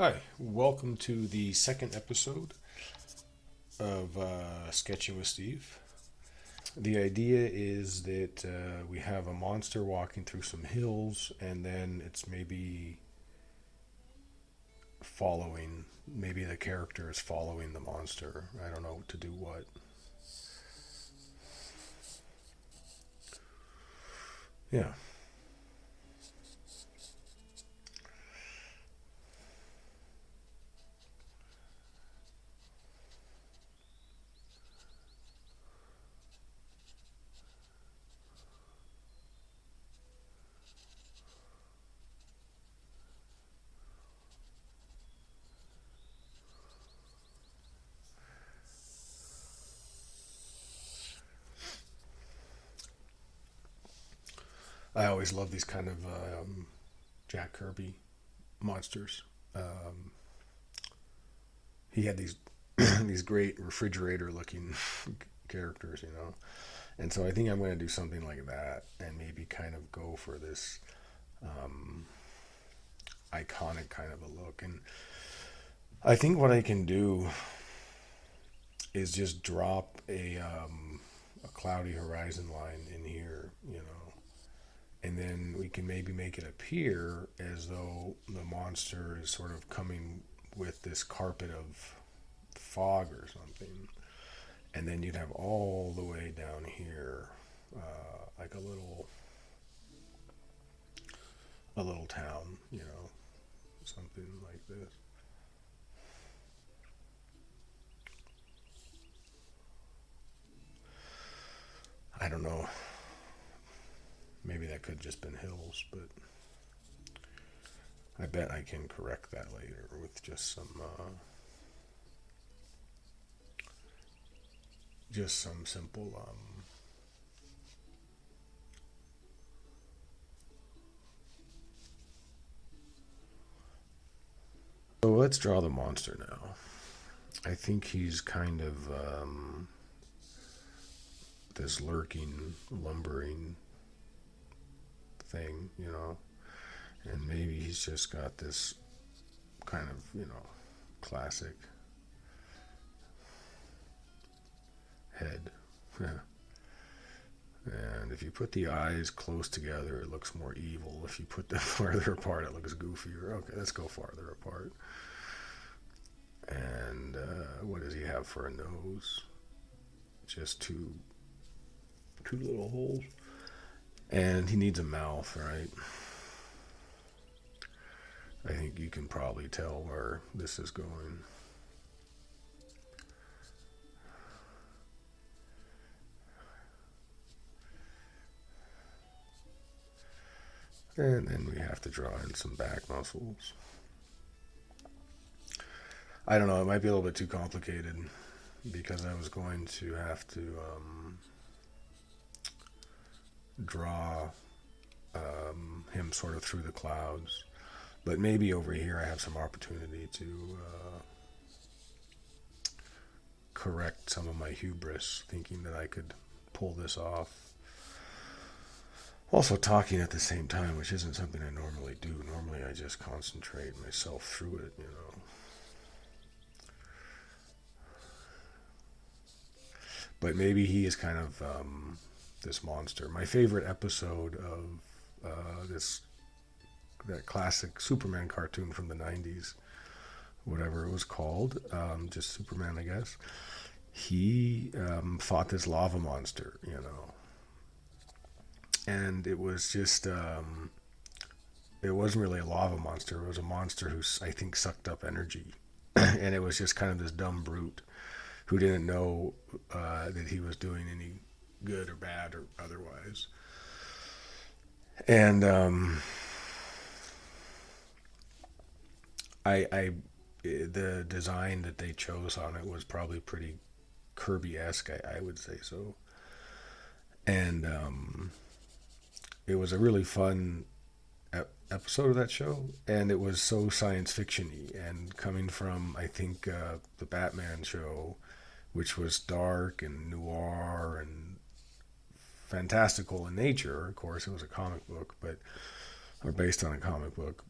Hi, welcome to the second episode of Sketching with Steve. The idea is that we have a monster walking through some hills, and then it's maybe following, maybe the character is following the monster. I don't know to do what. Yeah. I always love these kind of Jack Kirby monsters. Um, he had these these great refrigerator looking characters, And so I think I'm going to do something like that and maybe kind of go for this um, iconic kind of a look. And I think what I can do is just drop a cloudy horizon line in here, and then we can maybe make it appear as though the monster is sort of coming with this carpet of fog or something. And then you'd have all the way down here, like a little town, something like this. I don't know. Maybe that could have just been hills, but I bet I can correct that later with just some simple. So let's draw the monster now. I think he's kind of this lurking, lumbering thing, and maybe he's just got this kind of, classic head. Yeah. And if you put the eyes close together, it looks more evil. If you put them farther apart, it looks goofier. Okay, let's go farther apart. And what does he have for a nose? Just two little holes. And he needs a mouth, right? I think you can probably tell where this is going. And then we have to draw in some back muscles. I don't know, it might be a little bit too complicated because I was going to have to draw him sort of through the clouds. But maybe over here I have some opportunity to correct some of my hubris, thinking that I could pull this off. Also, talking at the same time, which isn't something I normally do. Normally, I just concentrate myself through it. But maybe he is kind of this monster. My favorite episode of this that classic Superman cartoon from the '90s, whatever it was called, just Superman, I guess. He fought this lava monster, and it was just it wasn't really a lava monster. It was a monster who I think sucked up energy, and it was just kind of this dumb brute who didn't know that he was doing any good or bad or otherwise. And I the design that they chose on it was probably pretty Kirby-esque. I would say so. And it was a really fun episode of that show, and it was so science fiction-y. And coming from, I think, the Batman show, which was dark and noir and fantastical in nature. Of course, it was a comic book, but or based on a comic book.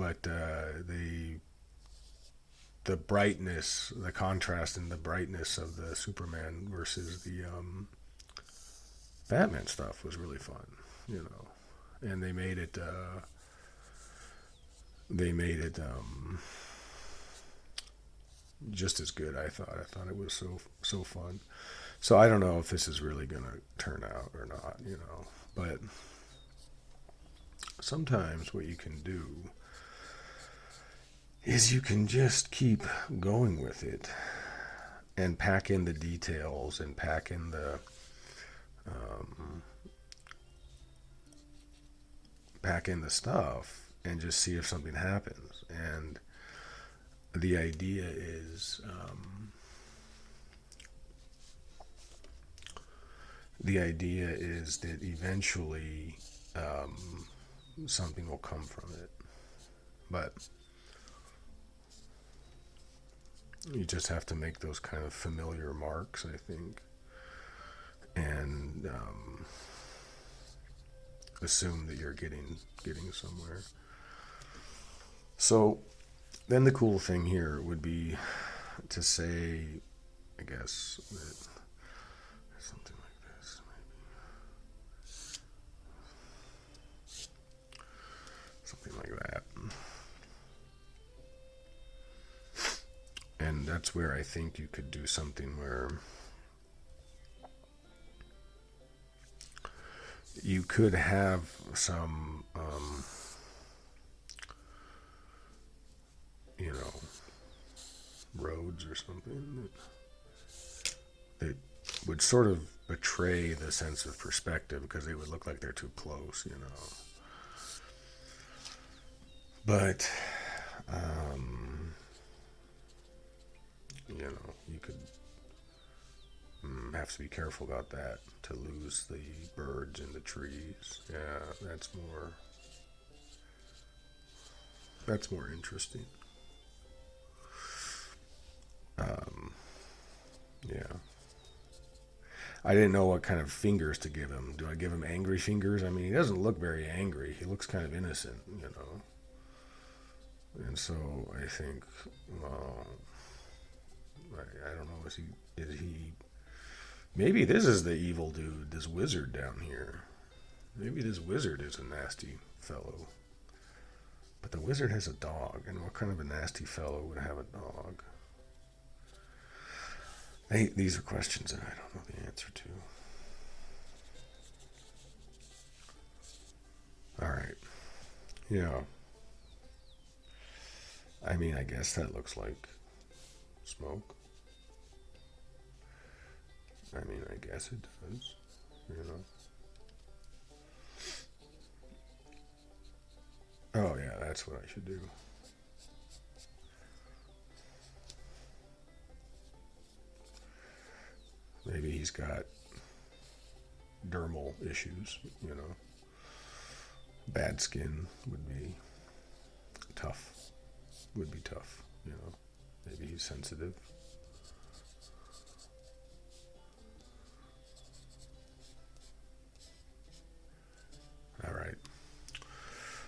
but the brightness, the contrast and the brightness of the Superman versus the Batman stuff was really fun, you know. And they made it just as good. I thought it was so fun. So I don't know if this is really gonna turn out or not, you know. But sometimes what you can do is you can just keep going with it and pack in the details and pack in um, the stuff and just see if something happens. And the idea is that eventually something will come from it, but you just have to make those kind of familiar marks, I think, and assume that you're getting somewhere. So then the cool thing here would be to say, I guess, that something like this, maybe something like that. And that's where I think you could do something where you could have some, you know, roads or something that would sort of betray the sense of perspective because they would look like they're too close, you know. But, you know, you could have to be careful about that to lose the birds in the trees. Yeah, that's more interesting. Yeah. I didn't know what kind of fingers to give him. Do I give him angry fingers? I mean, he doesn't look very angry. He looks kind of innocent, you know. And so I think, well, I don't know. Is he? Maybe this is the evil dude, this wizard down here. Maybe this wizard is a nasty fellow. But the wizard has a dog, and what kind of a nasty fellow would have a dog? These are questions that I don't know the answer to. All right. Yeah. I mean, I guess that looks like smoke. I mean, I guess it does. You know. Oh yeah, that's what I should do. Maybe he's got dermal issues, you know. Bad skin would be tough. Would be tough, you know. Maybe he's sensitive. All right.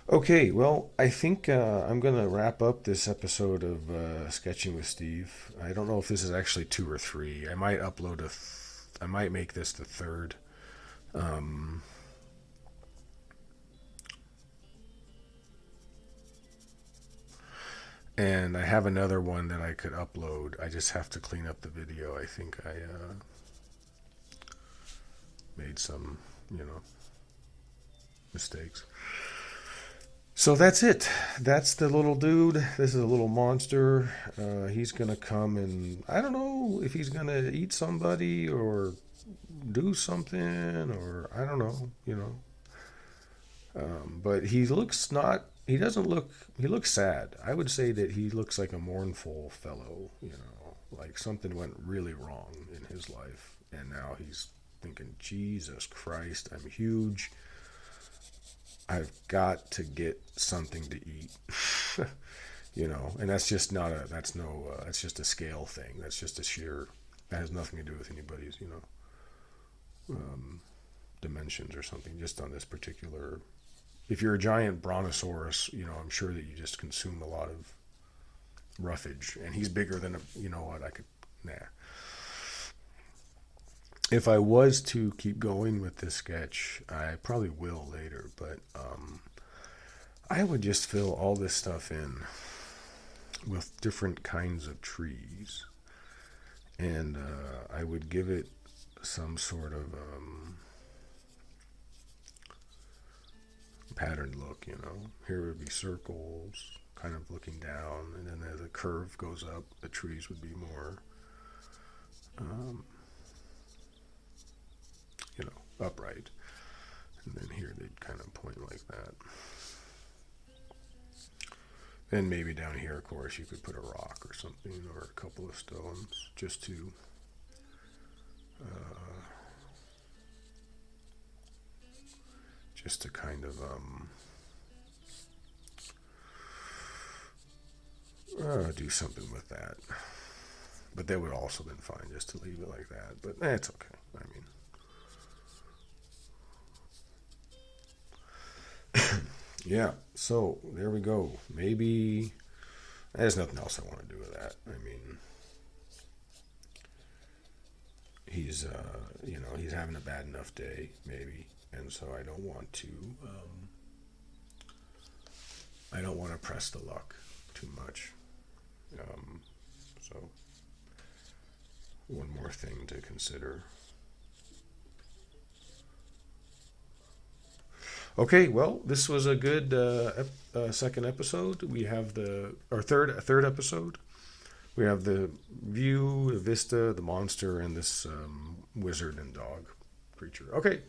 Okay, well, I think I'm going to wrap up this episode of Sketching with Steve. I don't know if this is actually 2 or 3. I might upload I might make this the third. Um, and I have another one that I could upload. I just have to clean up the video. I think I made some, you know, mistakes. So that's it. That's the little dude. This is a little monster. He's gonna come and I don't know if he's gonna eat somebody or do something or I don't know. You know. But he looks not. He doesn't look. He looks sad. I would say that he looks like a mournful fellow. You know, like something went really wrong in his life, and now he's thinking, Jesus Christ, I'm huge. I've got to get something to eat. You know, and that's just not a. That's no. That's just a scale thing. That's just a sheer. That has nothing to do with anybody's. You know, dimensions or something. Just on this particular if you're a giant brontosaurus, I'm sure that you just consume a lot of roughage, and he's bigger than you know what I could. Nah. If I was to keep going with this sketch, I probably will later, but I would just fill all this stuff in with different kinds of trees, and I would give it some sort of patterned look. Here would be circles, kind of looking down, and then as the curve goes up, the trees would be more, um, upright, and then here they'd kind of point like that. Then maybe down here, of course, you could put a rock or something, or a couple of stones, uh, just to kind of do something with that. But that would also been fine just to leave it like that. But it's okay. I mean, yeah. So there we go. Maybe there's nothing else I want to do with that. I mean, he's having a bad enough day, maybe, and so I don't want to press the luck too much. Um, so one more thing to consider. Okay, well, this was a good second episode. We have our third episode. We have the view, the vista, the monster, and this wizard and dog creature. Okay,